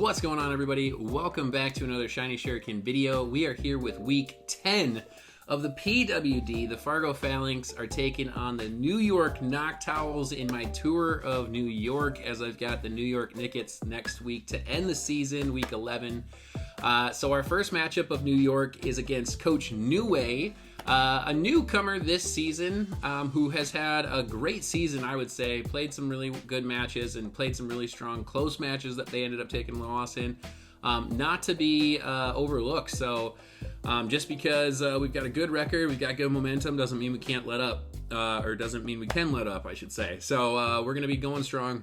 What's going on, everybody? Welcome back to another Shiny Shuriken video. We are here with week 10 of the PWD. The Fargo Falinks are taking on the New York Noctowls in my tour of New York, as I've got the New York Nickets next week to end the season, week 11. So our first matchup of New York is against Coach Nue, a newcomer this season, who has had a great season, I would say. Played some really good matches and played some really strong close matches that they ended up taking a loss in. Not to be overlooked. So just because we've got a good record, we've got good momentum, doesn't mean we can't let up, or doesn't mean we can let up, I should say. So we're going to be going strong.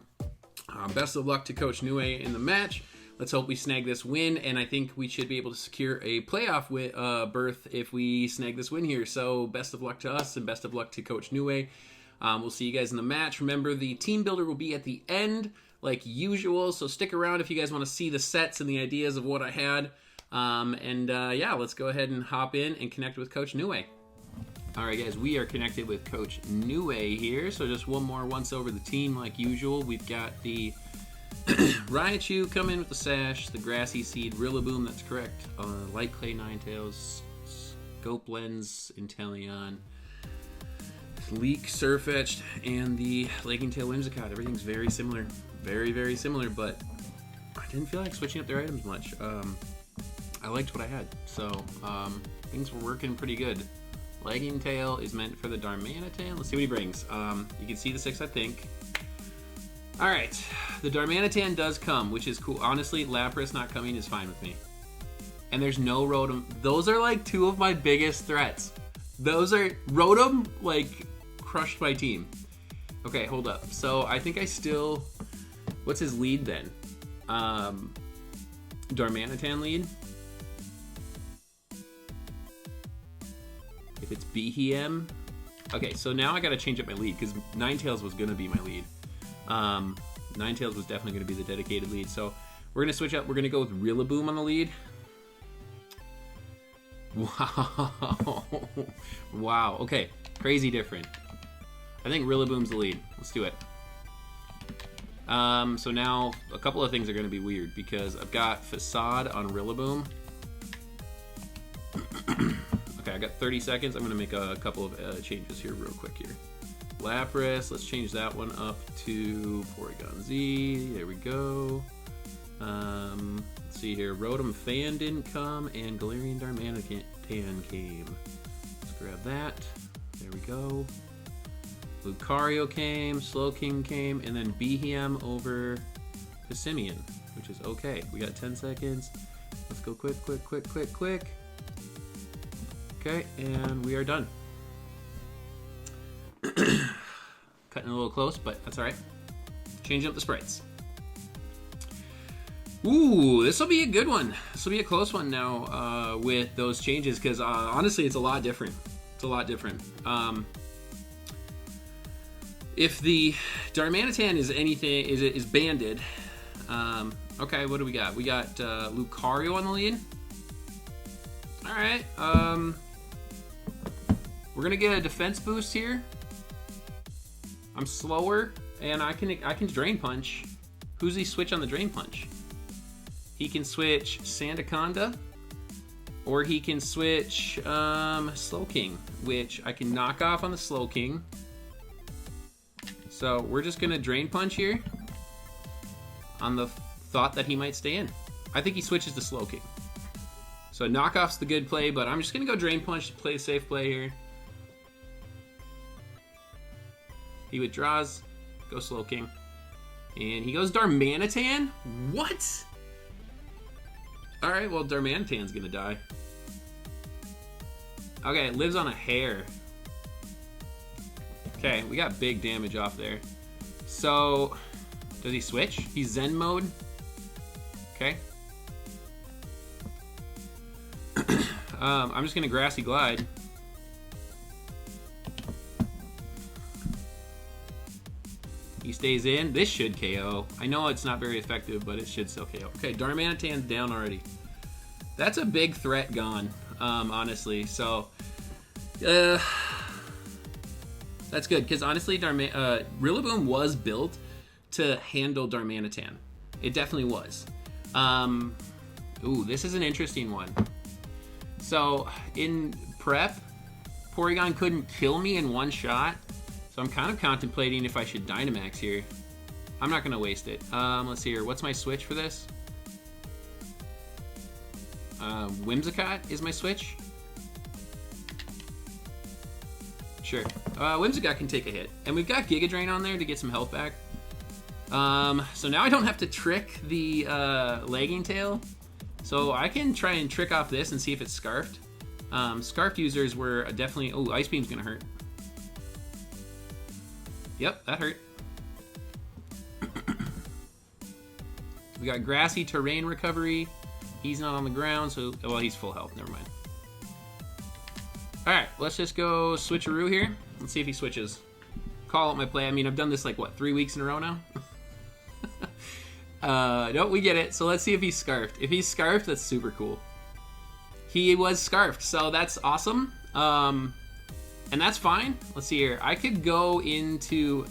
Best of luck to Coach Nue in the match. Let's hope we snag this win, and I think we should be able to secure a playoff berth if we snag this win here. So best of luck to us, and best of luck to Coach Nue. We'll see you guys in the match. Remember, the team builder will be at the end, like usual, so stick around if you guys want to see the sets and the ideas of what I had. Yeah, let's go ahead and hop in and connect with Coach Nue. Alright guys, we are connected with Coach Nue here, so just one more once over the team like usual. We've got the Raichu come in with the Sash, the Grassy Seed, Rillaboom, that's correct, Light Clay Ninetales, Scope Lens, Inteleon, Leek, Surfetched, and the Laking Tail Whimsicott. Everything's very similar. Very, very similar, but I didn't feel like switching up their items much. I liked what I had, so things were working pretty good. Laking Tail is meant for the Darmanitan. Let's see what he brings. You can see the 6, I think. Alright, the Darmanitan does come, which is cool. Honestly, Lapras not coming is fine with me. And there's no Rotom. Those are like two of my biggest threats. Those are... Rotom, like, crushed my team. Okay, hold up. So, I think I still... What's his lead then? Darmanitan lead? If it's Behem... Okay, so now I gotta change up my lead, because Ninetales was gonna be my lead. Ninetales was definitely going to be the dedicated lead, so we're going to switch up. We're going to go with Rillaboom on the lead. Wow. Wow. Okay, crazy different. I think Rillaboom's the lead. Let's do it. So now a couple of things are going to be weird because I've got Facade on Rillaboom. Okay, I got 30 seconds. I'm going to make a couple of changes here real quick here. Lapras, let's change that one up to Porygon Z. There we go. Let's see here. Rotom Fan didn't come, and Galarian Darmanitan came. Let's grab that. There we go. Lucario came, Slowking came, and then Behem over Passimian, which is okay. We got 10 seconds. Let's go quick. Okay, and we are done. Cutting a little close, but that's alright. Changing up the sprites. Ooh, this will be a good one. This will be a close one now with those changes, because honestly, it's a lot different. It's a lot different. If the Darmanitan is anything, is banded. Okay, what do we got? We got Lucario on the lead. All right. We're gonna get a defense boost here. I'm slower, and I can Drain Punch. Who's he switch on the Drain Punch? He can switch Sandaconda, or he can switch Slowking, which I can knock off on the Slowking. So we're just gonna Drain Punch here on the thought that he might stay in. I think he switches to Slowking. So knockoff's the good play, but I'm just gonna go Drain Punch to play a safe play here. He withdraws, go Slowking, and he goes Darmanitan? What? Alright, well, Darmanitan's gonna die. Okay, it lives on a hair. Okay, we got big damage off there. So, does he switch? He's Zen mode. Okay. I'm just gonna Grassy Glide. He stays in. This should KO. I know it's not very effective, but it should still KO. Okay, Darmanitan's down already. That's a big threat gone, honestly. So, that's good, because honestly, Rillaboom was built to handle Darmanitan. It definitely was. Ooh, this is an interesting one. So in prep, Porygon couldn't kill me in one shot, so I'm kind of contemplating if I should Dynamax here. I'm not gonna waste it. Let's see here. What's my switch for this? Whimsicott is my switch. Sure. Whimsicott can take a hit. And we've got Giga Drain on there to get some health back. So now I don't have to trick the Lagging Tail. So I can try and trick off this and see if it's Scarfed. Scarfed users were definitely... Oh, Ice Beam's gonna hurt. Yep, that hurt. We got Grassy Terrain Recovery. He's not on the ground, so... Well, he's full health. Never mind. Alright, let's just go switcheroo here. Let's see if he switches. Call out my play. I mean, I've done this like, what, 3 weeks in a row now? No, we get it. So let's see if he's Scarfed. If he's Scarfed, that's super cool. He was Scarfed, so that's awesome. And that's fine. Let's see here. I could go into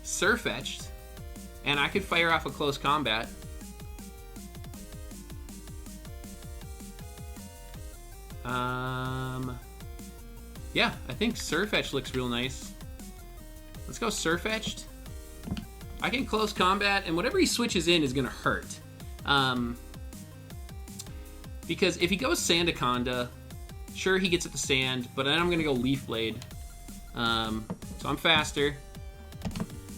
Surfetched, and I could fire off a close combat. Yeah, I think Surfetched looks real nice. Let's go Surfetched. I can close combat, and whatever he switches in is going to hurt. Because if he goes Sandaconda, sure, he gets at the sand, but then I'm going to go Leaf Blade. So I'm faster.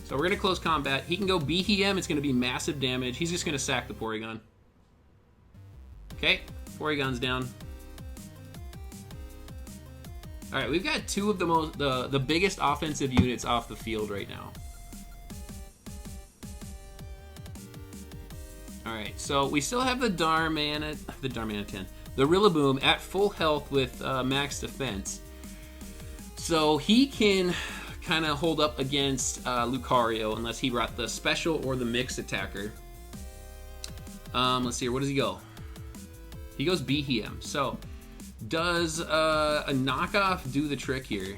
So we're going to close combat. He can go Behem. It's going to be massive damage. He's just going to sack the Porygon. Okay, Porygon's down. All right, we've got two of the biggest offensive units off the field right now. All right, so we still have the Darmanitan, the Rillaboom at full health with max defense. So he can kind of hold up against Lucario unless he brought the special or the mixed attacker. Let's see here, what does he go? He goes Behem. So does a knockoff do the trick here?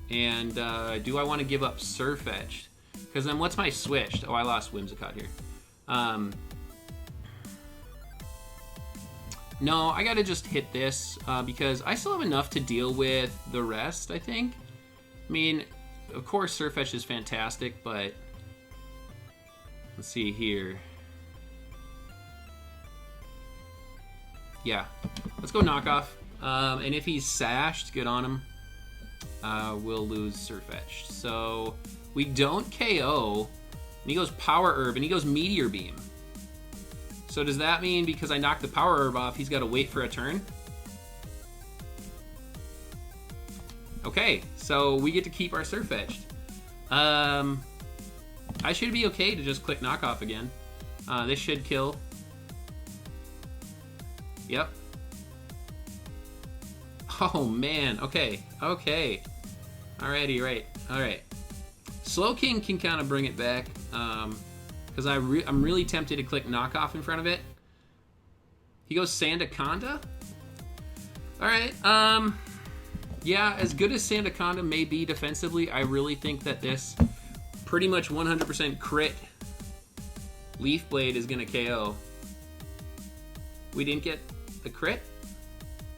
And do I want to give up Surfetched? Because then what's my switch? Oh, I lost Whimsicott here. No, I gotta just hit this because I still have enough to deal with the rest, I think. I mean, of course Surfetched is fantastic, but let's see here. Yeah, let's go knockoff. And if he's sashed, good on him. We'll lose Surfetched. So we don't KO. And he goes Power Herb, and he goes Meteor Beam. So does that mean because I knocked the Power Herb off, he's got to wait for a turn? Okay, so we get to keep our Surfetched. I should be okay to just click knockoff again. This should kill. Yep. Oh man, okay. Alrighty, right. Alright. Slowking can kind of bring it back, because I'm really tempted to click knockoff in front of it. He goes Sandaconda? Alright, yeah, as good as Sandaconda may be defensively, I really think that this pretty much 100% crit Leaf Blade is going to KO. We didn't get the crit?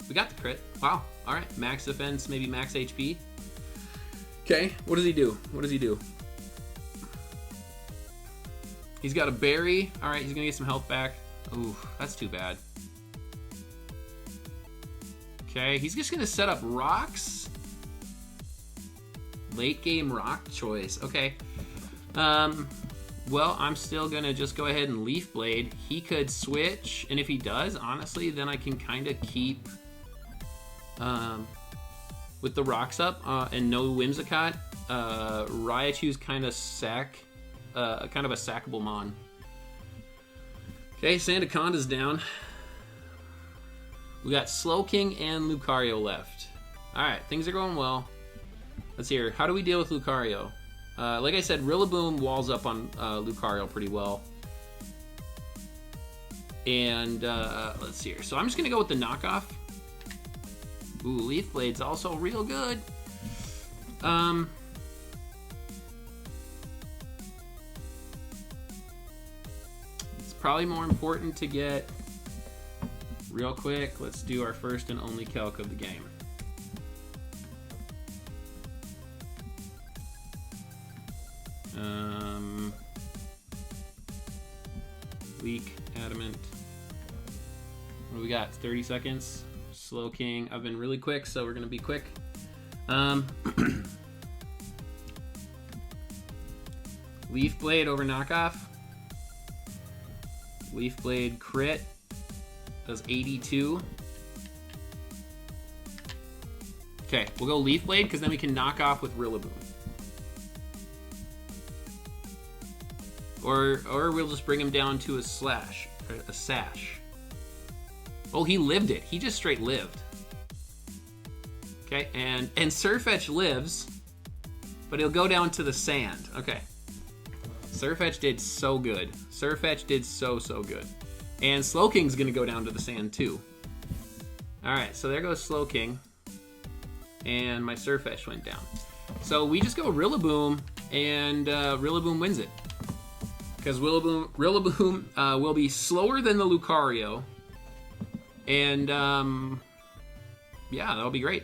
We got the crit. Wow. Alright. Max defense, maybe max HP. Okay. What does he do? He's got a berry. Alright, he's going to get some health back. Ooh, that's too bad. Okay, he's just going to set up rocks. Late game rock choice. Okay. Well, I'm still going to just go ahead and Leaf Blade. He could switch, and if he does, honestly, then I can kind of keep with the rocks up and no Whimsicott. Raichu's kind of a sackable mon. Okay, Sandaconda's down. We got Slowking and Lucario left. Alright, things are going well. Let's hear. How do we deal with Lucario? Like I said, Rillaboom walls up on Lucario pretty well. And let's see here. So I'm just going to go with the knockoff. Ooh, Leaf Blade's also real good. probably more important to get real quick. Let's do our first and only calc of the game. Leak, adamant. What do we got? 30 seconds. Slow King. I've been really quick, so we're gonna be quick. Leaf Blade over knockoff. Leaf Blade crit does 82. Okay, we'll go Leaf Blade because then we can knock off with Rillaboom. Or we'll just bring him down to a slash, or a sash. Oh, he lived it. He just straight lived. Okay, and Surfetch lives, but he'll go down to the sand. Okay. Surfetch did so good. Surfetch did so good. And Slowking's gonna go down to the sand too. Alright, so there goes Slowking. And my Surfetch went down. So we just go Rillaboom, and Rillaboom wins it. Because Rillaboom will be slower than the Lucario. And, yeah, that'll be great.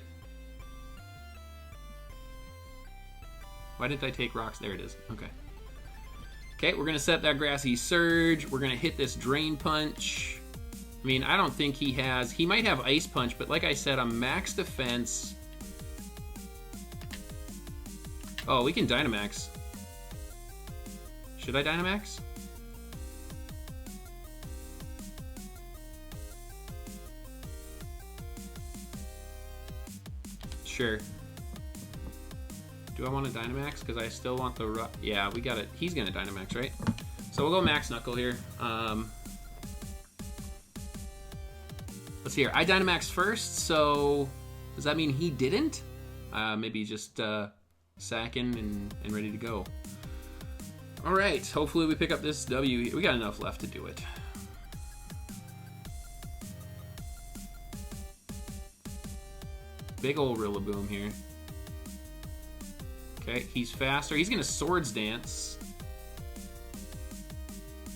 Why didn't I take rocks? There it is. Okay. Okay, we're going to set up that Grassy Surge. We're going to hit this Drain Punch. I mean, I don't think he has... He might have Ice Punch, but like I said, I'm max defense. Oh, we can Dynamax. Should I Dynamax? Sure. Do I want to Dynamax? Because I still want the... Yeah, we got it. He's going to Dynamax, right? So we'll go Max Knuckle here. Let's see here. I Dynamax first, so... Does that mean he didn't? Maybe just sacking and ready to go. Alright, hopefully we pick up this W. We got enough left to do it. Big ol' Rillaboom here. Okay, he's faster. He's gonna Swords Dance.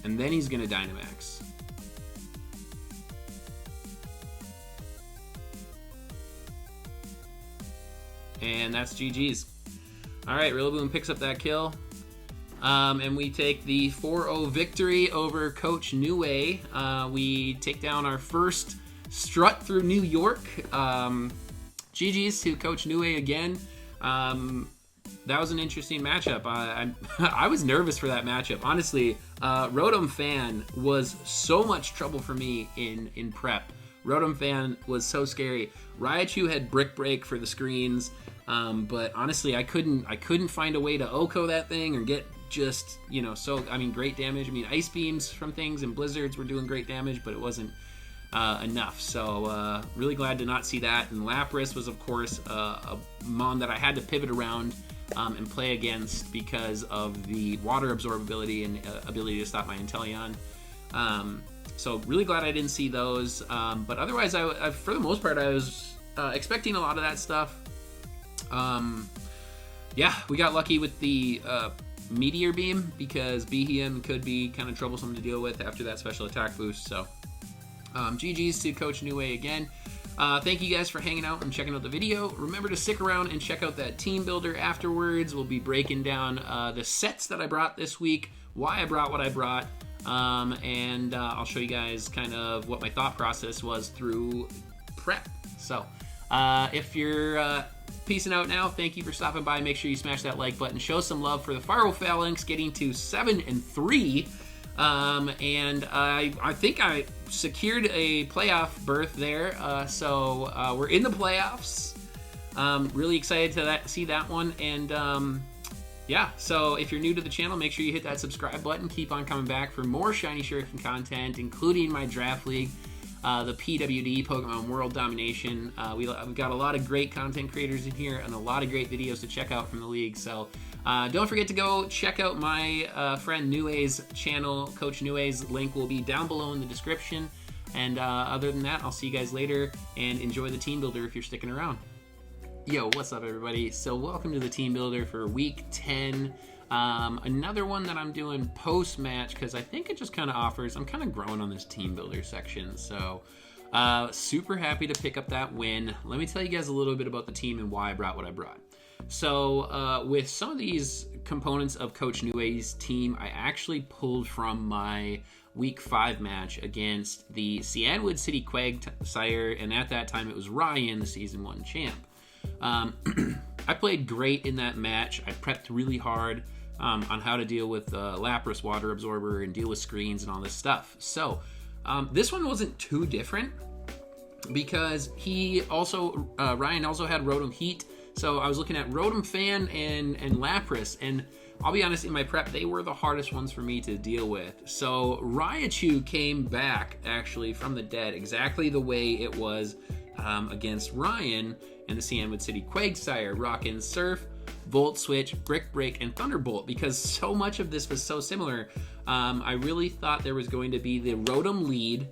And then he's gonna Dynamax. And that's GG's. Alright, Rillaboom picks up that kill. And we take the 4-0 victory over Coach Nue. We take down our first strut through New York. GG's to Coach Nue again. That was an interesting matchup. I was nervous for that matchup. Honestly, Rotom Fan was so much trouble for me in prep. Rotom Fan was so scary. Raichu had Brick Break for the screens, but honestly, I couldn't find a way to OHKO that thing or get just, you know, so, I mean, great damage. I mean, Ice Beams from things and Blizzards were doing great damage, but it wasn't enough. So really glad to not see that. And Lapras was, of course, a mon that I had to pivot around and play against because of the water absorbability and ability to stop my Inteleon. So really glad I didn't see those. But otherwise, I for the most part, I was expecting a lot of that stuff. Yeah, we got lucky with the Meteor Beam because Behem could be kind of troublesome to deal with after that special attack boost. So GG's to Coach Nue again. Thank you guys for hanging out and checking out the video. Remember to stick around and check out that team builder afterwards. We'll be breaking down the sets that I brought this week, why I brought what I brought, and I'll show you guys kind of what my thought process was through prep. So if you're peacing out now, thank you for stopping by. Make sure you smash that like button. Show some love for the Fargo Falinks getting to 7-3. And I think I secured a playoff berth there. So we're in the playoffs. Really excited to see that one. And yeah, so if you're new to the channel, make sure you hit that subscribe button. Keep on coming back for more Shiny Shuriken content, including my draft league, the PWD, Pokemon World Domination. We've got a lot of great content creators in here and a lot of great videos to check out from the league. So don't forget to go check out my friend Nue's channel. Coach Nue's link will be down below in the description. And other than that, I'll see you guys later, and enjoy the team builder if you're sticking around. Yo, what's up, everybody? So welcome to the team builder for week 10 Another one that I'm doing post-match, because I think it just kind of offers, I'm kind of growing on this team builder section, so super happy to pick up that win. Let me tell you guys a little bit about the team and why I brought what I brought. So with some of these components of Coach Nue's team, I actually pulled from my Week 5 match against the Sianwood City Quagsire, and at that time it was Ryan, the Season 1 champ. I played great in that match. I prepped really hard on how to deal with Lapras Water Absorber and deal with screens and all this stuff. So this one wasn't too different because Ryan also had Rotom Heat. So I was looking at Rotom Fan and Lapras, and I'll be honest, in my prep, they were the hardest ones for me to deal with. So Raichu came back, actually, from the dead, exactly the way it was against Ryan and the Sianwood City Quagsire, rockin' Surf, Volt Switch, Brick Break, and Thunderbolt. Because so much of this was so similar, I really thought there was going to be the Rotom lead,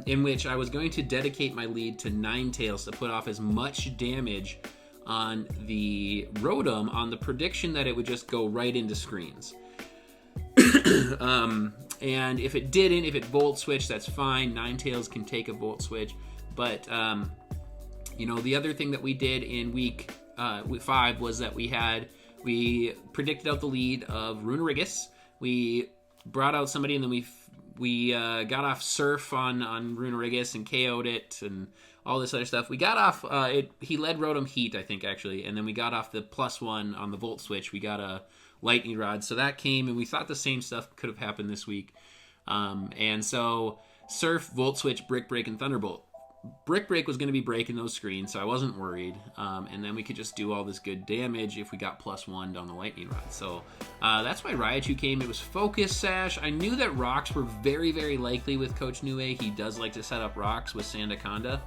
in which I was going to dedicate my lead to Ninetales to put off as much damage on the Rotom on the prediction that it would just go right into screens. And if it didn't, if it Volt Switch, that's fine. Ninetales can take a Volt Switch. But, the other thing that we did in week 5 was that we predicted out the lead of Runerigus. We brought out somebody, and then we got off Surf on Runerigus and KO'd it and all this other stuff. We got off, he led Rotom Heat, I think, actually, and then we got off the +1 on the Volt Switch. We got a Lightning Rod, so that came, and we thought the same stuff could have happened this week. And so Surf, Volt Switch, Brick Break, and Thunderbolt. Brick Break was going to be breaking those screens, so I wasn't worried. And then we could just do all this good damage if we got +1 on the Lightning Rod. So that's why Raichu came. It was Focus Sash. I knew that rocks were very, very likely with Coach Nue. He does like to set up rocks with Sandaconda.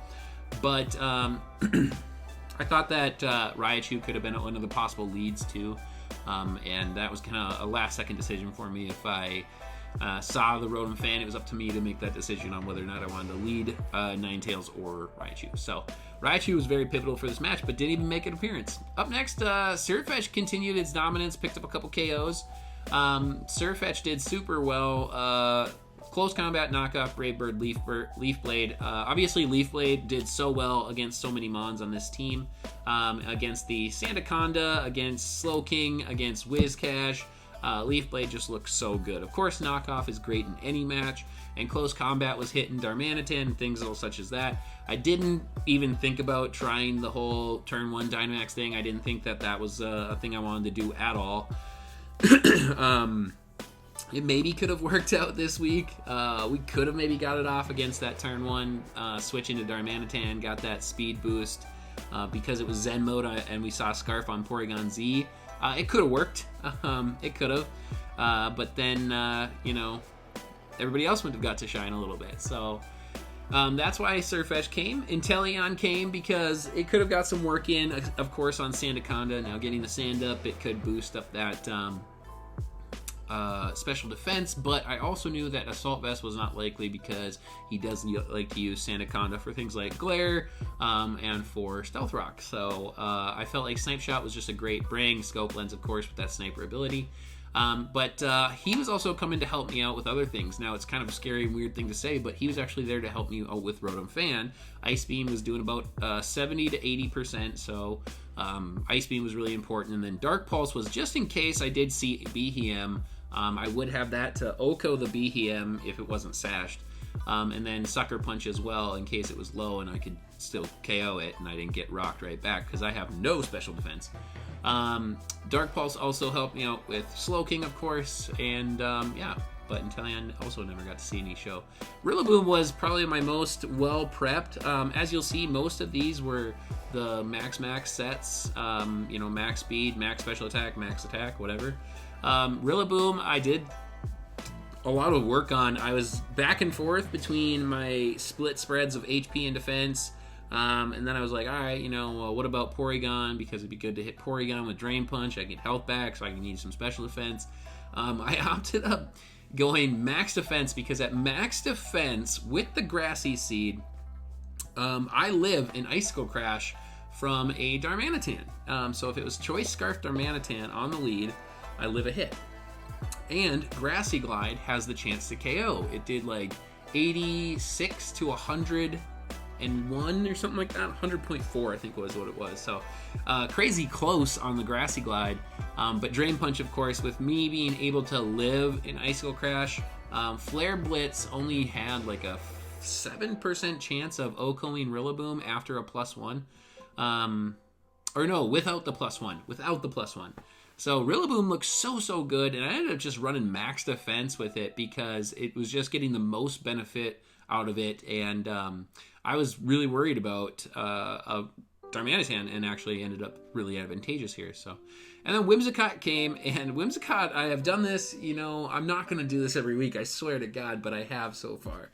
But I thought that Raichu could have been one of the possible leads too. And that was kind of a last-second decision for me. If I saw the Rotom Fan, it was up to me to make that decision on whether or not I wanted to lead Ninetales or Raichu. So Raichu was very pivotal for this match, but didn't even make an appearance. Up next, Surfetch continued its dominance, picked up a couple KOs. Surfetch did super well. Close combat, knockoff, Brave Bird, Leaf Blade. Obviously, Leaf Blade did so well against so many Mons on this team. Against the Sandaconda, against Slowking, against Whiscash. Leaf Blade just looks so good. Of course, knockoff is great in any match, and close combat was hitting Darmanitan, things such as that. I didn't even think about trying the whole turn 1 Dynamax thing. I didn't think that was a thing I wanted to do at all. It maybe could have worked out this week. We could have maybe got it off against that turn 1, switch into Darmanitan, got that speed boost because it was Zen mode and we saw Scarf on Porygon Z. It could have worked. It could have. But then, everybody else would have got to shine a little bit. So that's why Surfetch came. Inteleon came because it could have got some work in, of course, on Sandaconda. Now getting the sand up, it could boost up that special defense, but I also knew that Assault Vest was not likely because he does like to use Sandaconda for things like Glare and for Stealth Rock. So I felt like Snipe Shot was just a great bring. Scope Lens, of course, with that sniper ability. But he was also coming to help me out with other things. Now, it's kind of a scary and weird thing to say, but he was actually there to help me out with Rotom Fan. Ice Beam was doing about 70 to 80%, so Ice Beam was really important. And then Dark Pulse was just in case I did see Behem. I would have that to Oko the Behem if it wasn't sashed. And then Sucker Punch as well in case it was low and I could still KO it and I didn't get rocked right back because I have no special defense. Dark Pulse also helped me out with Slowking, of course, and but Inteleon also never got to see any show. Rillaboom was probably my most well-prepped. As you'll see, most of these were the max sets, max speed, max special attack, max attack, whatever. Rillaboom, I did a lot of work on. I was back and forth between my split spreads of HP and defense, and then I was like, all right, what about Porygon? Because it'd be good to hit Porygon with Drain Punch. I get health back, so I can need some special defense. I opted up going max defense because at max defense with the Grassy Seed, I live in Icicle Crash from a Darmanitan. So if it was Choice Scarf Darmanitan on the lead, I live a hit. And Grassy Glide has the chance to KO. It did like 86 to 101 or something like that. 100.4 I think was what it was. So crazy close on the Grassy Glide. But Drain Punch, of course, with me being able to live in Icicle Crash, Flare Blitz only had like a 7% chance of Okoing Rillaboom after a +1. Or no, without the +1. Without the +1. So Rillaboom looks so good, and I ended up just running max defense with it because it was just getting the most benefit out of it, and I was really worried about a Darmanitan, and actually ended up really advantageous here. So, and then Whimsicott came, and Whimsicott, I have done this, you know, I'm not going to do this every week, I swear to God, but I have so far.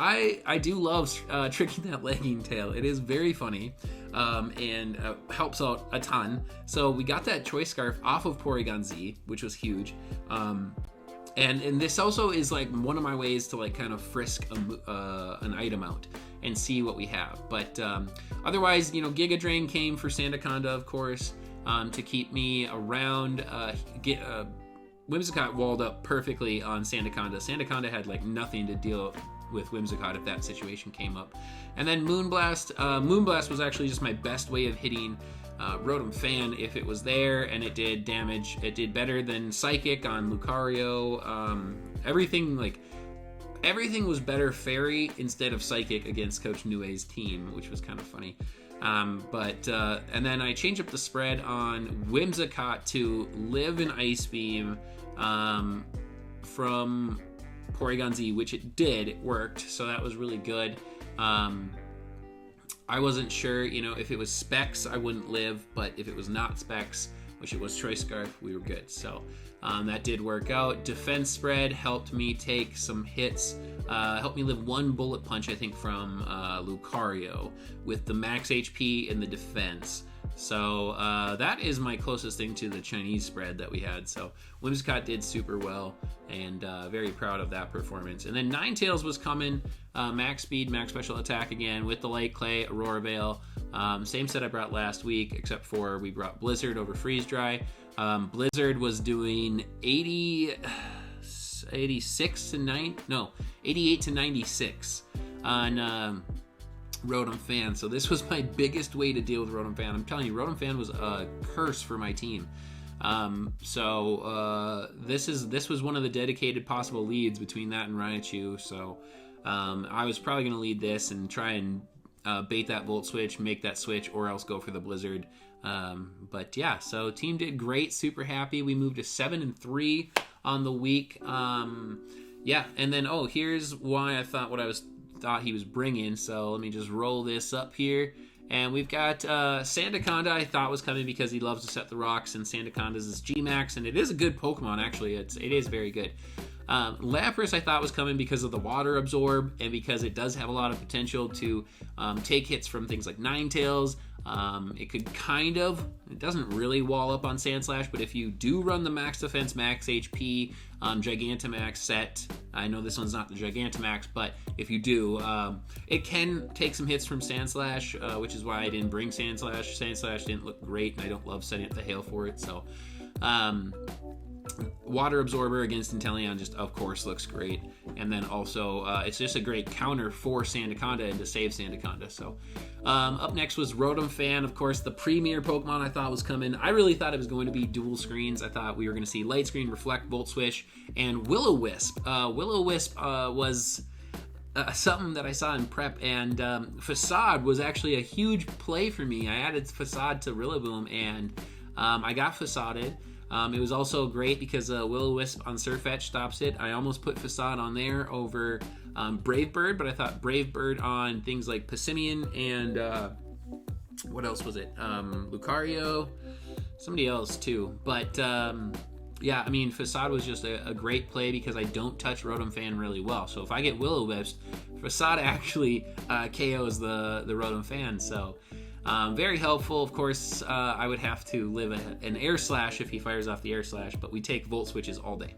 I do love tricking that legging tail. It is very funny and helps out a ton. So we got that Choice Scarf off of Porygon Z, which was huge. And this also is like one of my ways to like kind of frisk an item out and see what we have. But otherwise, you know, Giga Drain came for Sandaconda, of course, to keep me around. Whimsicott walled up perfectly on Sandaconda. Sandaconda had like nothing to deal with Whimsicott if that situation came up. And then Moonblast. Moonblast was actually just my best way of hitting Rotom Fan if it was there, and it did damage. It did better than Psychic on Lucario. Everything was better Fairy instead of Psychic against Coach Nue's team, which was kind of funny. And then I changed up the spread on Whimsicott to live in Ice Beam from Porygon Z, which it did. It worked, so that was really good. I wasn't sure, you know, if it was Specs, I wouldn't live, but if it was not Specs, which it was Choice Scarf, we were good. So that did work out. Defense spread helped me take some hits, helped me live one Bullet Punch, I think, from Lucario with the max HP and the defense. So that is my closest thing to the Chinese spread that we had. So Whimsicott did super well, and very proud of that performance. And then Ninetales was coming, max speed, max special attack again with the Light Clay, Aurora Veil. Same set I brought last week, except for we brought Blizzard over Freeze Dry. Blizzard was doing 88 to 96 on Rotom Fan. So this was my biggest way to deal with Rotom Fan. I'm telling you, Rotom Fan was a curse for my team. This was one of the dedicated possible leads between that and Raichu. So I was probably going to lead this and try and bait that Volt Switch, make that switch, or else go for the Blizzard. But yeah, so team did great. Super happy. We moved to 7-3 on the week. Yeah, and then here's why I thought thought he was bringing. So let me just roll this up here, and we've got Sandaconda. I thought was coming because he loves to set the rocks, and Sandaconda's is G-Max, and it is a good Pokemon actually. It is very good. Lapras I thought was coming because of the Water Absorb, and because it does have a lot of potential to take hits from things like Ninetales. It could it doesn't really wall up on Sandslash, but if you do run the max defense, max HP, Gigantamax set, I know this one's not the Gigantamax, but if you do, it can take some hits from Sandslash, which is why I didn't bring Sandslash. Sandslash didn't look great, and I don't love setting up the hail for it, so Water Absorber against Inteleon just, of course, looks great. And then also, it's just a great counter for Sandaconda and to save Sandaconda. So, up next was Rotom Fan, of course, the premier Pokemon I thought was coming. I really thought it was going to be dual screens. I thought we were going to see Light Screen, Reflect, Volt Switch, and Will-O-Wisp. Will-O-Wisp was something that I saw in prep, and Facade was actually a huge play for me. I added Facade to Rillaboom, and I got Facaded. It was also great because Will-O-Wisp on Surf Etch stops it. I almost put Facade on there over Brave Bird, but I thought Brave Bird on things like Passimian and what else was it? Lucario, somebody else too. But yeah, I mean, Facade was just a great play because I don't touch Rotom Fan really well. So if I get Will-O-Wisp, Facade actually KOs the Rotom Fan. So very helpful. Of course, I would have to live an Air Slash if he fires off the Air Slash, but we take Volt Switches all day.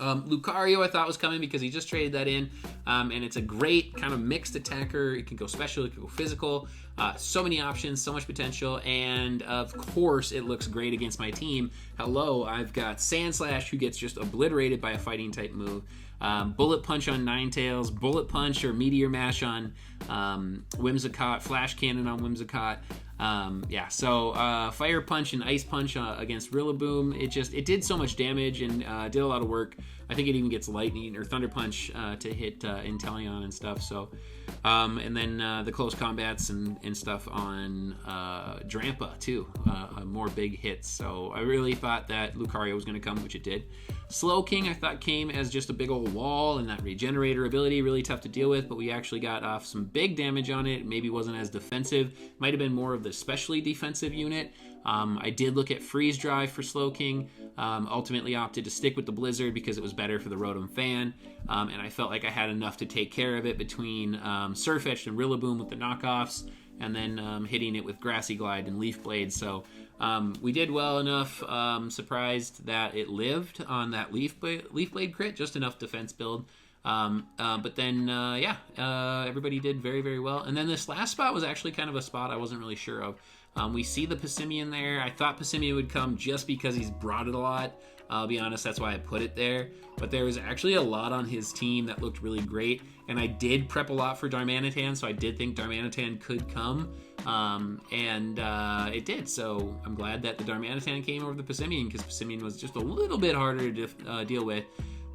Lucario I thought was coming because he just traded that in, and it's a great kind of mixed attacker. It can go special, it can go physical. So many options, so much potential, and of course it looks great against my team. Hello, I've got Sandslash, who gets just obliterated by a fighting type move. Bullet Punch on Ninetales, Bullet Punch or Meteor Mash on Whimsicott, Flash Cannon on Whimsicott. So Fire Punch and Ice Punch against Rillaboom. It did so much damage and did a lot of work. I think it even gets Lightning or Thunder Punch to hit Inteleon and stuff. So, and then the close combats and stuff on Drampa too. More big hits. So I really thought that Lucario was going to come, which it did. Slowking I thought came as just a big old wall, and that Regenerator ability really tough to deal with, but we actually got off some big damage on it. Maybe wasn't as defensive. Might have been more of the especially defensive unit. I did look at Freeze Drive for Slowking. Ultimately opted to stick with the Blizzard because it was better for the Rotom fan, and I felt like I had enough to take care of it between Surfetched and Rillaboom with the knockoffs, and then hitting it with Grassy Glide and Leaf Blade. So we did well enough. Surprised that it lived on that Leaf Blade crit, just enough defense build. But then everybody did very, very well. And then this last spot was actually kind of a spot I wasn't really sure of. We see the Passimian there. I thought Passimian would come just because he's brought it a lot. I'll be honest, that's why I put it there. But there was actually a lot on his team that looked really great. And I did prep a lot for Darmanitan, so I did think Darmanitan could come. And it did. So I'm glad that the Darmanitan came over the Passimian, because Passimian was just a little bit harder to deal with.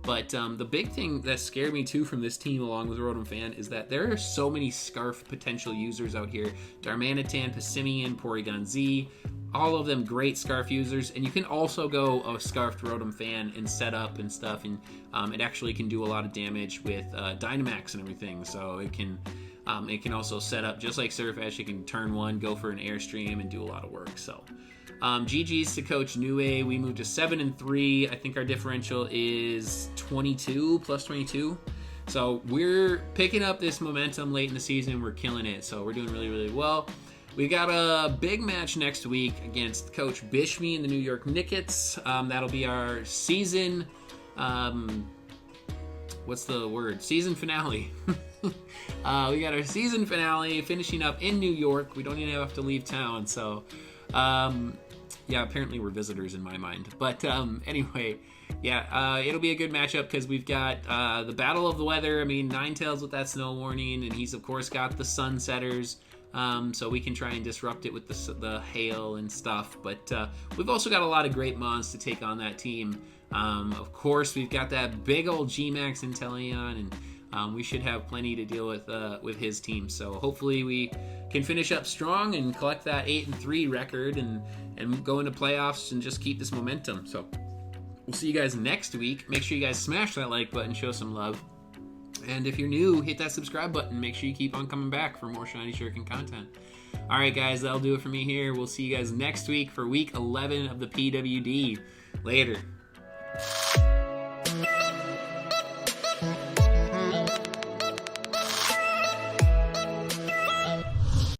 But the big thing that scared me too from this team, along with Rotom Fan, is that there are so many Scarf potential users out here. Darmanitan, Passimian, Porygon Z, all of them great Scarf users. And you can also go a Scarfed Rotom Fan and set up and stuff, and it actually can do a lot of damage with Dynamax and everything. So it can also set up just like Surfetch. It can turn one, go for an Airstream, and do a lot of work. So GG's to Coach Nue. We moved to 7-3. I think our differential is 22 plus 22. So we're picking up this momentum late in the season. We're killing it. So we're doing really, really well. We got a big match next week against Coach Bishme and the New York Nickets. That'll be our season. What's the word? Season finale. We got our season finale finishing up in New York. We don't even have to leave town. So, apparently we're visitors in my mind. But anyway, it'll be a good matchup because we've got the Battle of the Weather. I mean, Ninetales with that snow warning, and he's of course got the Sunsetters. So we can try and disrupt it with the hail and stuff. But we've also got a lot of great mons to take on that team. Of course, we've got that big old G-Max Inteleon, and we should have plenty to deal with his team. So hopefully we can finish up strong and collect that 8-3 record and go into playoffs and just keep this momentum. So we'll see you guys next week. Make sure you guys smash that like button, show some love. And if you're new, hit that subscribe button. Make sure you keep on coming back for more Shiny Shuriken content. All right, guys, that'll do it for me here. We'll see you guys next week for week 11 of the PWD. Later.